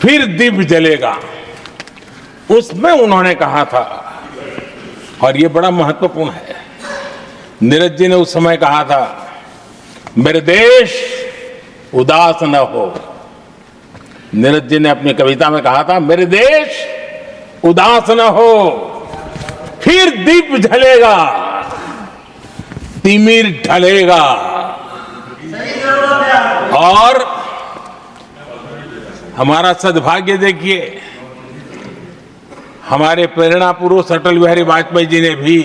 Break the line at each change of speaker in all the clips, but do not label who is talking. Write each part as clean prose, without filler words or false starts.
फिर दीप जलेगा, उसमें उन्होंने कहा था, और ये बड़ा महत्वपूर्ण है, नीरज जी ने उस समय कहा था, मेरे देश उदास न हो। नीरज जी ने अपनी कविता में कहा था, मेरे देश उदास न हो, फिर दीप जलेगा, तिमिर ढलेगा। और हमारा सद्भाग्य देखिए, हमारे प्रेरणा पुरुष अटल बिहारी वाजपेयी जी ने भी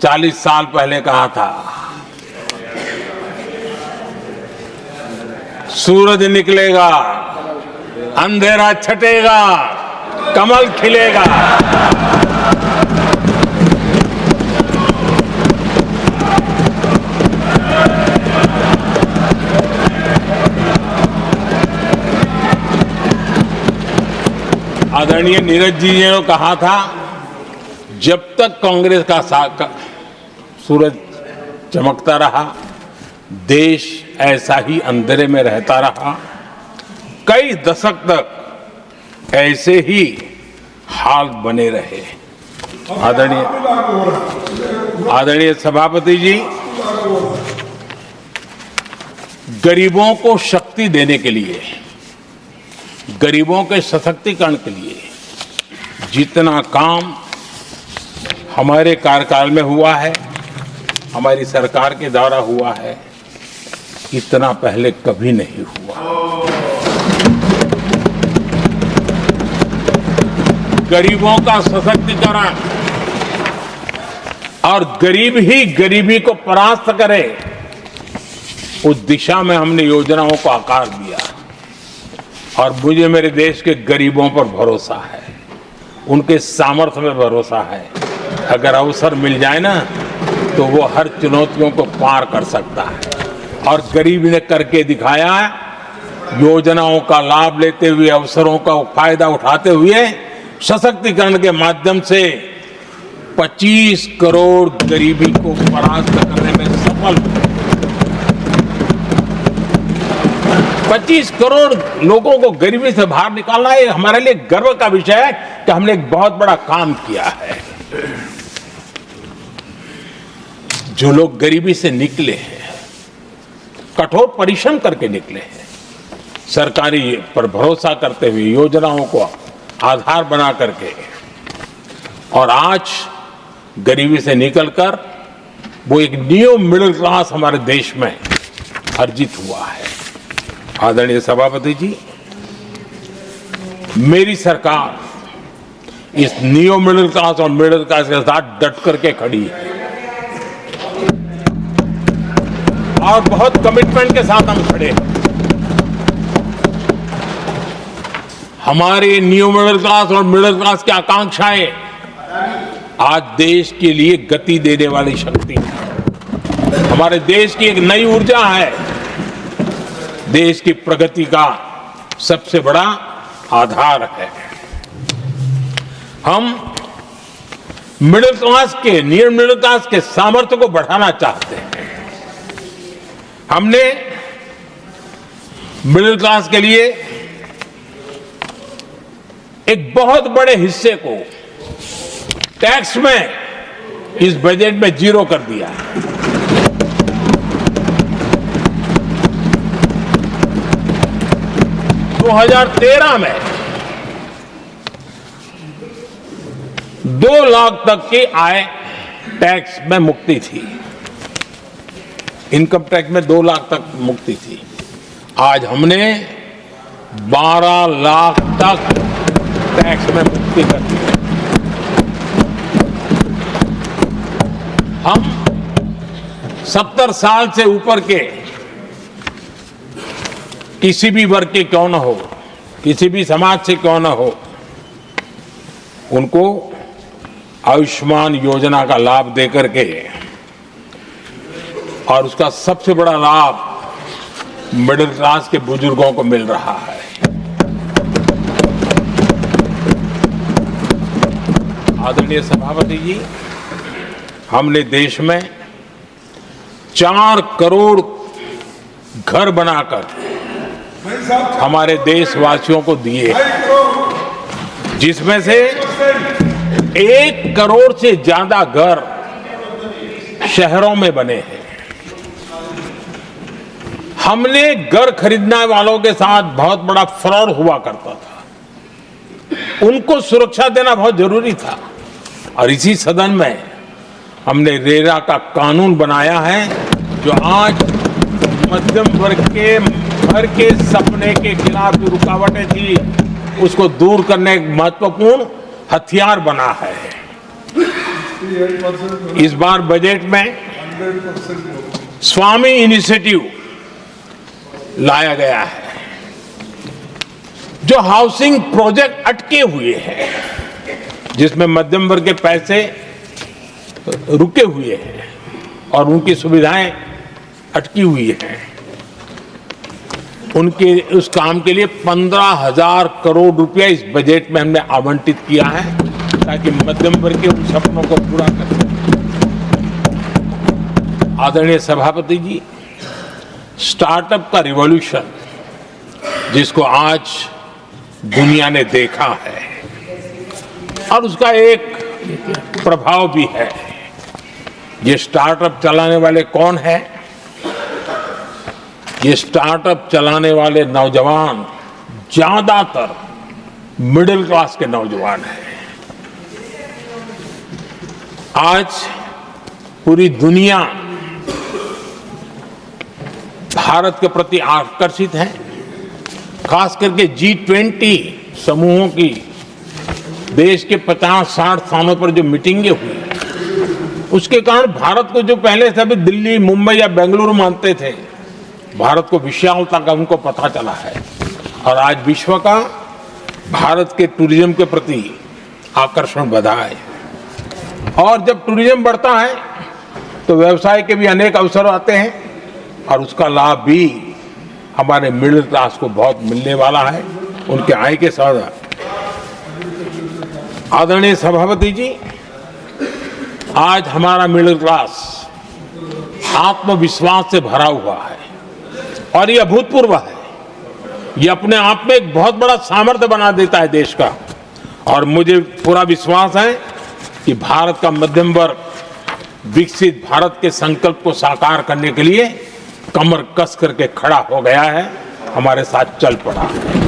40 साल पहले कहा था, सूरज निकलेगा, अंधेरा छटेगा, कमल खिलेगा। आदरणीय नीरज जी ने कहा था, जब तक कांग्रेस का सूरज चमकता रहा, देश ऐसा ही अंधेरे में रहता रहा। कई दशक तक ऐसे ही हाल बने रहे। आदरणीय सभापति जी, गरीबों को शक्ति देने के लिए, गरीबों के सशक्तिकरण के लिए जितना काम हमारे कार्यकाल में हुआ है, हमारी सरकार के द्वारा हुआ है, इतना पहले कभी नहीं हुआ। गरीबों का सशक्तिकरण और गरीब ही गरीबी को परास्त करे, उस दिशा में हमने योजनाओं को आकार दिया। और मुझे मेरे देश के गरीबों पर भरोसा है, उनके सामर्थ्य में भरोसा है। अगर अवसर मिल जाए ना, तो वो हर चुनौतियों को पार कर सकता है। और गरीब ने करके दिखाया, योजनाओं का लाभ लेते हुए, अवसरों का फायदा उठाते हुए, सशक्तिकरण के माध्यम से 25 करोड़ गरीबी को परास्त करने में सफल हुए। 25 करोड़ लोगों को गरीबी से बाहर निकालना, ये हमारे लिए गर्व का विषय है कि हमने एक बहुत बड़ा काम किया है। जो लोग गरीबी से निकले हैं, कठोर परिश्रम करके निकले हैं, सरकारी पर भरोसा करते हुए, योजनाओं को आधार बना करके, और आज गरीबी से निकलकर वो एक न्यू मिडिल क्लास हमारे देश में अर्जित हुआ है। आदरणीय सभापति जी, मेरी सरकार इस न्यू मिडिल क्लास और मिडिल क्लास के साथ डट करके खड़ी है, और बहुत कमिटमेंट के साथ हम खड़े हैं। हमारे न्यू मिडिल क्लास और मिडिल क्लास की आकांक्षाएं आज देश के लिए गति देने वाली शक्ति है। हमारे देश की एक नई ऊर्जा है, देश की प्रगति का सबसे बड़ा आधार है। हम मिडिल क्लास के, नियर मिडिल क्लास के सामर्थ्य को बढ़ाना चाहते हैं। हमने मिडिल क्लास के लिए एक बहुत बड़े हिस्से को टैक्स में इस बजट में जीरो कर दिया है। तो 2013 में 2 लाख तक की आय टैक्स में मुक्ति थी, इनकम टैक्स में 2 लाख तक मुक्ति थी। आज हमने 12 लाख तक टैक्स में मुक्ति कर दी। हम 70 साल से ऊपर के किसी भी वर्ग के क्यों न हो, किसी भी समाज से क्यों न हो, उनको आयुष्मान योजना का लाभ देकर के, और उसका सबसे बड़ा लाभ मिडिल क्लास के बुजुर्गों को मिल रहा है। आदरणीय सभापति जी, हमने देश में 4 करोड़ घर बनाकर हमारे देशवासियों को दिए, जिसमें से 1 करोड़ से ज्यादा घर शहरों में बने हैं। हमने घर खरीदने वालों के साथ बहुत बड़ा फ्रॉड हुआ करता था, उनको सुरक्षा देना बहुत जरूरी था, और इसी सदन में हमने रेरा का कानून बनाया है, जो आज मध्यम वर्ग के घर के सपने के खिलाफ जो रुकावटें थी उसको दूर करने एक महत्वपूर्ण हथियार बना है। इस बार बजट में स्वामी इनिशिएटिव लाया गया है, जो हाउसिंग प्रोजेक्ट अटके हुए हैं, जिसमें मध्यम वर्ग के पैसे रुके हुए हैं और उनकी सुविधाएं अटकी हुई हैं। उनके उस काम के लिए 15,000 करोड़ रुपया इस बजट में हमने आवंटित किया है, ताकि मध्यम वर्ग के उन सपनों को पूरा कर सकें। आदरणीय सभापति जी, स्टार्टअप का रिवॉल्यूशन जिसको आज दुनिया ने देखा है, और उसका एक प्रभाव भी है। ये स्टार्टअप चलाने वाले कौन है? ये स्टार्टअप चलाने वाले नौजवान ज्यादातर मिडिल क्लास के नौजवान हैं। आज पूरी दुनिया भारत के प्रति आकर्षित है, खास करके G20 समूहों की देश के 50-60 स्थानों पर जो मीटिंगें हुई, उसके कारण भारत को जो पहले सभी दिल्ली, मुंबई या बेंगलुरु मानते थे, भारत को विशालता का उनको पता चला है, और आज विश्व का भारत के टूरिज्म के प्रति आकर्षण बढ़ा है। और जब टूरिज्म बढ़ता है तो व्यवसाय के भी अनेक अवसर आते हैं, और उसका लाभ भी हमारे मिडिल क्लास को बहुत मिलने वाला है, उनके आय के साथ। आदरणीय सभापति जी, आज हमारा मिडिल क्लास आत्मविश्वास से भरा हुआ है, और ये अभूतपूर्व है। ये अपने आप में एक बहुत बड़ा सामर्थ्य बना देता है देश का, और मुझे पूरा विश्वास है कि भारत का मध्यम वर्ग विकसित भारत के संकल्प को साकार करने के लिए कमर कस करके खड़ा हो गया है, हमारे साथ चल पड़ा है।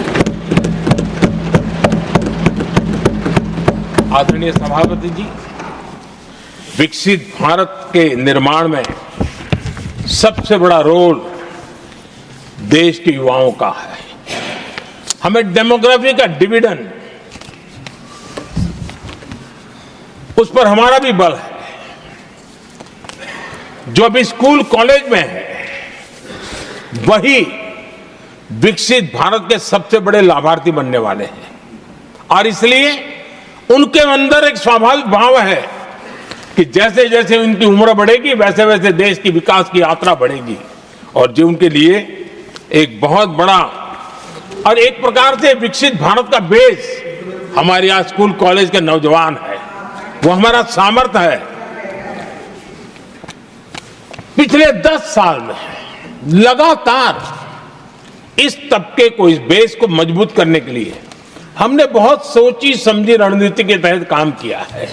आदरणीय सभापति जी, विकसित भारत के निर्माण में सबसे बड़ा रोल देश के युवाओं का है। हमें डेमोग्राफी का डिविडेंड, उस पर हमारा भी बल है। जो अभी स्कूल कॉलेज में है, वही विकसित भारत के सबसे बड़े लाभार्थी बनने वाले हैं, और इसलिए उनके अंदर एक स्वाभाविक भाव है कि जैसे जैसे उनकी उम्र बढ़ेगी, वैसे वैसे देश की विकास की यात्रा बढ़ेगी, और जो उनके लिए एक बहुत बड़ा और एक प्रकार से विकसित भारत का बेस हमारे यहाँ स्कूल कॉलेज के नौजवान है, वो हमारा सामर्थ्य है। पिछले 10 साल में लगातार इस तबके को, इस बेस को मजबूत करने के लिए हमने बहुत सोची समझी रणनीति के तहत काम किया है।